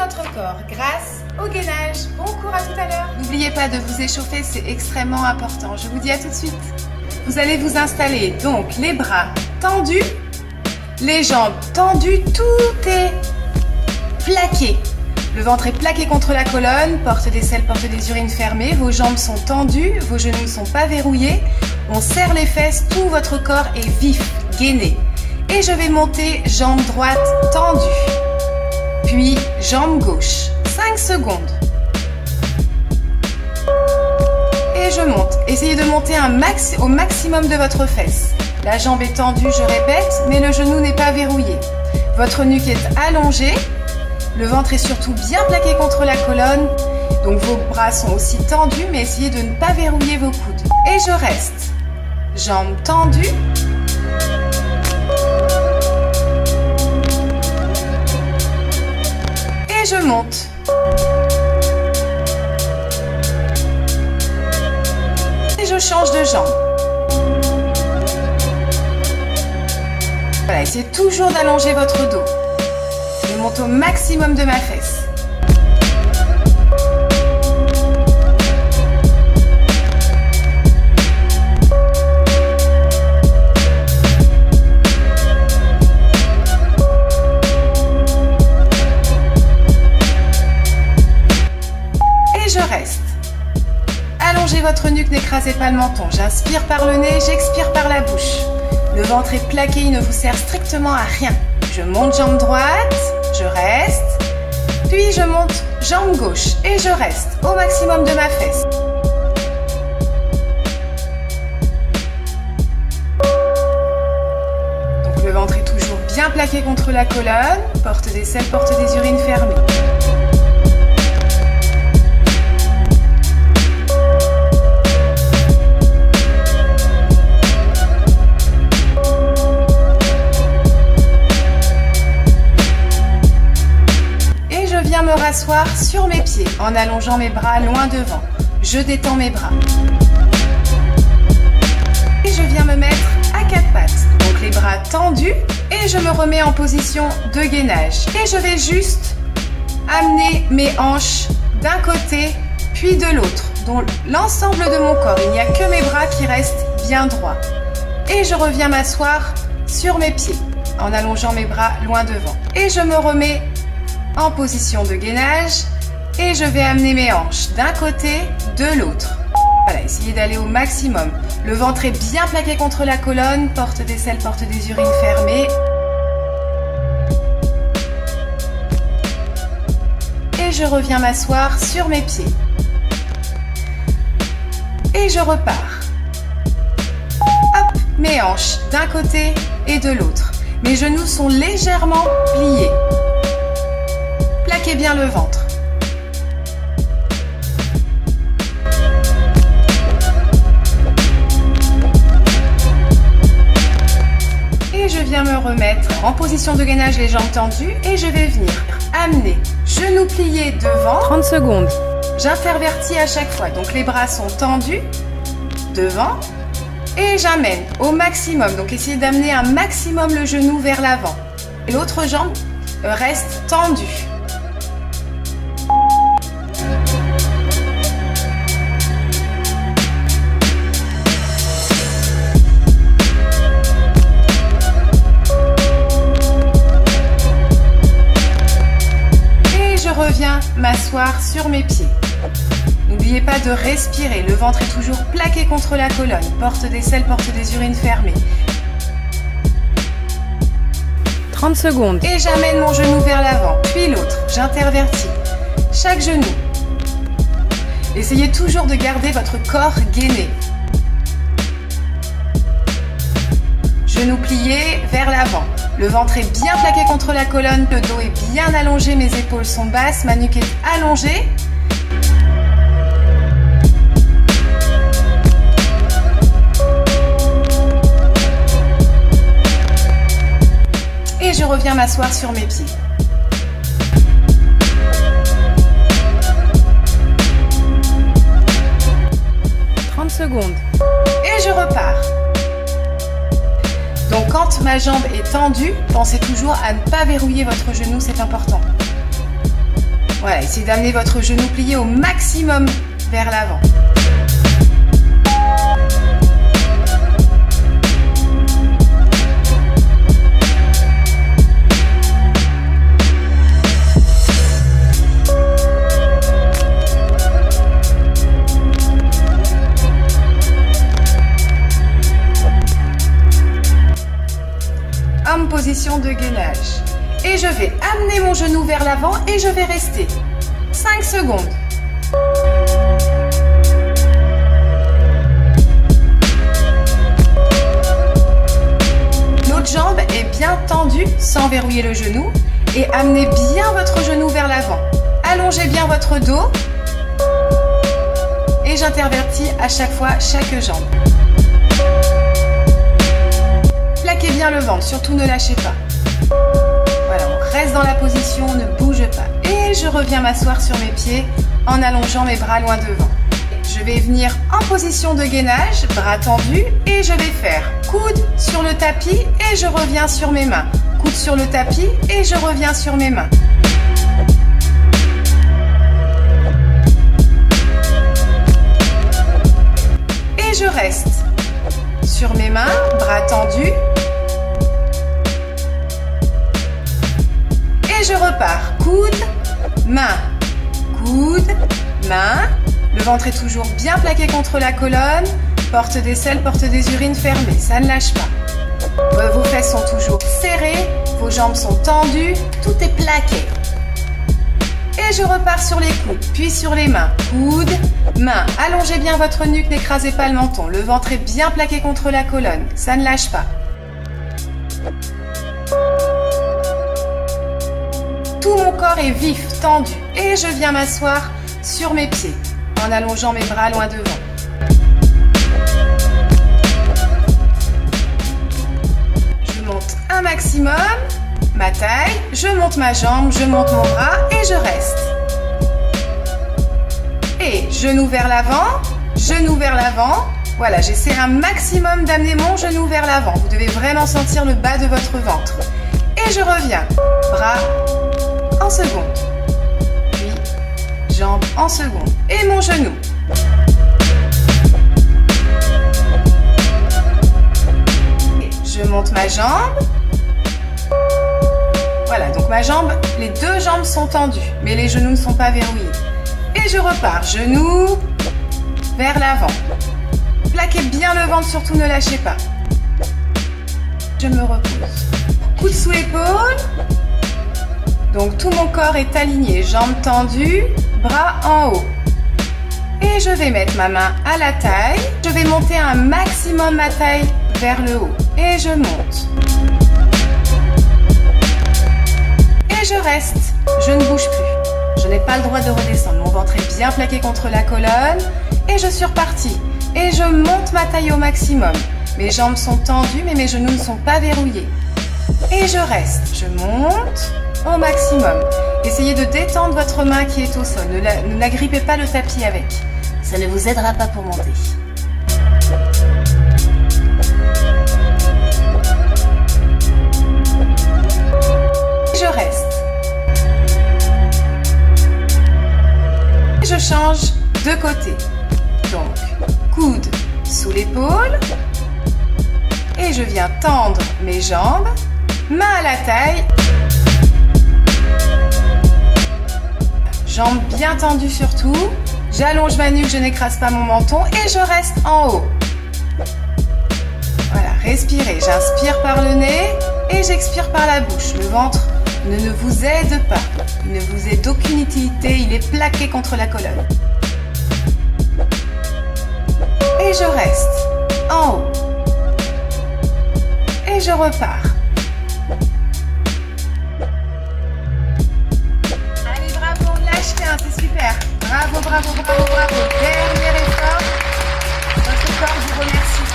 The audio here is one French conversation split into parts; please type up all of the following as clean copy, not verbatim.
notre corps grâce au gainage. Bon cours, à tout à l'heure. N'oubliez pas de vous échauffer, c'est extrêmement important. Je vous dis à tout de suite. Vous allez vous installer, donc les bras tendus, les jambes tendues, tout est plaqué. Le ventre est plaqué contre la colonne, porte des selles, porte des urines fermées, vos jambes sont tendues, vos genoux ne sont pas verrouillés. On serre les fesses, tout votre corps est vif, gainé. Et je vais monter, jambe droite tendue, puis jambe gauche. 5 secondes. Et je monte. Essayez de monter au maximum de votre fesse. La jambe est tendue, je répète, mais le genou n'est pas verrouillé. Votre nuque est allongée. Le ventre est surtout bien plaqué contre la colonne. Donc vos bras sont aussi tendus, mais essayez de ne pas verrouiller vos coudes. Et je reste. Jambes tendues. Et je monte. Et je change de jambe. Voilà, essayez toujours d'allonger votre dos. Je monte au maximum de ma fesse. Et je reste. Allongez votre nuque, n'écrasez pas le menton. J'inspire par le nez, j'expire par la bouche. Le ventre est plaqué, il ne vous sert strictement à rien. Je monte jambe droite, je reste, puis je monte jambe gauche et je reste au maximum de ma fesse. Donc le ventre est toujours bien plaqué contre la colonne, porte des selles, porte des urines fermées. Me rasseoir sur mes pieds en allongeant mes bras loin devant. Je détends mes bras. Et je viens me mettre à 4 pattes. Donc les bras tendus et je me remets en position de gainage. Et je vais juste amener mes hanches d'un côté puis de l'autre. Donc l'ensemble de mon corps. Il n'y a que mes bras qui restent bien droits. Et je reviens m'asseoir sur mes pieds en allongeant mes bras loin devant. Et je me remets en position de gainage et je vais amener mes hanches d'un côté, de l'autre. Voilà, essayez d'aller au maximum. Le ventre est bien plaqué contre la colonne, porte des selles, porte des urines fermées. Et je reviens m'asseoir sur mes pieds. Et je repars. Hop, mes hanches d'un côté et de l'autre. Mes genoux sont légèrement pliés. Plaquez bien le ventre. Et je viens me remettre en position de gainage, les jambes tendues, et je vais venir amener genoux pliés devant. 30 secondes. J'intervertis à chaque fois, donc les bras sont tendus devant et j'amène au maximum. Donc essayez d'amener un maximum le genou vers l'avant. L'autre jambe reste tendue. Reviens m'asseoir sur mes pieds. N'oubliez pas de respirer, le ventre est toujours plaqué contre la colonne, porte des selles, porte des urines fermées. 30 secondes. Et j'amène mon genou vers l'avant, puis l'autre, j'intervertis chaque genou. Essayez toujours de garder votre corps gainé. Genoux pliés vers l'avant. Le ventre est bien plaqué contre la colonne, le dos est bien allongé, mes épaules sont basses, ma nuque est allongée. Et je reviens m'asseoir sur mes pieds. Secondes. Et je repars. Donc quand ma jambe est tendue, pensez toujours à ne pas verrouiller votre genou, c'est important. Voilà, essayez d'amener votre genou plié au maximum vers l'avant. En position de gainage. Et je vais amener mon genou vers l'avant et je vais rester 5 secondes. L'autre jambe est bien tendue sans verrouiller le genou et amenez bien votre genou vers l'avant. Allongez bien votre dos et j'intervertis à chaque fois chaque jambe. Plaquez bien le ventre, surtout ne lâchez pas. Voilà, on reste dans la position, on ne bouge pas. Et je reviens m'asseoir sur mes pieds en allongeant mes bras loin devant. Je vais venir en position de gainage, bras tendus, et je vais faire coude sur le tapis et je reviens sur mes mains. Coude sur le tapis et je reviens sur mes mains. Et je reste sur mes mains, bras tendus. Et je repars. Coude, main, coude, main. Le ventre est toujours bien plaqué contre la colonne. Porte des selles, porte des urines fermées. Ça ne lâche pas. Vos fesses sont toujours serrées. Vos jambes sont tendues. Tout est plaqué. Et je repars sur les coudes, puis sur les mains. Coude, main. Allongez bien votre nuque, n'écrasez pas le menton. Le ventre est bien plaqué contre la colonne. Ça ne lâche pas. Tout mon corps est vif, tendu. Et je viens m'asseoir sur mes pieds, en allongeant mes bras loin devant. Je monte un maximum ma taille, je monte ma jambe, je monte mon bras et je reste. Et genou vers l'avant, genou vers l'avant. Voilà, j'essaie un maximum d'amener mon genou vers l'avant. Vous devez vraiment sentir le bas de votre ventre. Et je reviens. Bras en seconde. Puis jambe en seconde. Et mon genou. Et je monte ma jambe. Voilà, donc ma jambe, les deux jambes sont tendues, mais les genoux ne sont pas verrouillés. Et je repars, genou vers l'avant. Plaquez bien le ventre, surtout ne lâchez pas. Je me repose. Coude sous l'épaule. Donc tout mon corps est aligné, jambes tendues, bras en haut. Et je vais mettre ma main à la taille. Je vais monter un maximum ma taille vers le haut. Et je monte. Et je reste, je ne bouge plus. Je n'ai pas le droit de redescendre. Mon ventre est bien plaqué contre la colonne. Et je suis repartie. Et je monte ma taille au maximum. Mes jambes sont tendues, mais mes genoux ne sont pas verrouillés. Et je reste. Je monte au maximum. Essayez de détendre votre main qui est au sol. Ne l'agrippez pas le tapis avec. Ça ne vous aidera pas pour monter. Je reste. Je change de côté. Donc, coude sous l'épaule. Et je viens tendre mes jambes. Main à la taille. Jambes bien tendues surtout. J'allonge ma nuque, je n'écrase pas mon menton et je reste en haut. Voilà, respirez. J'inspire par le nez et j'expire par la bouche. Le ventre ne vous aide pas. Il ne vous aide d'aucune utilité. Il est plaqué contre la colonne. Et je reste en haut. Et je repars. Allez, bravo, lâchez un, c'est super. Bravo, bravo, bravo, bravo. Dernier effort. Votre corps vous remercie.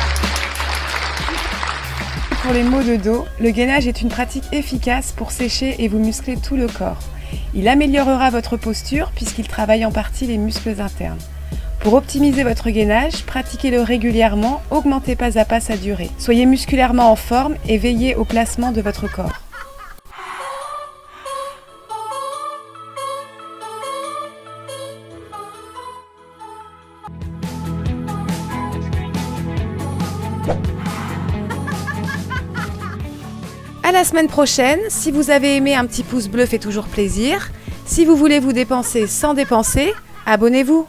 Pour les maux de dos, le gainage est une pratique efficace pour sécher et vous muscler tout le corps. Il améliorera votre posture puisqu'il travaille en partie les muscles internes. Pour optimiser votre gainage, pratiquez-le régulièrement, augmentez pas à pas sa durée. Soyez musculairement en forme et veillez au placement de votre corps. À la semaine prochaine. Si vous avez aimé, un petit pouce bleu fait toujours plaisir. Si vous voulez vous dépenser sans dépenser, abonnez-vous.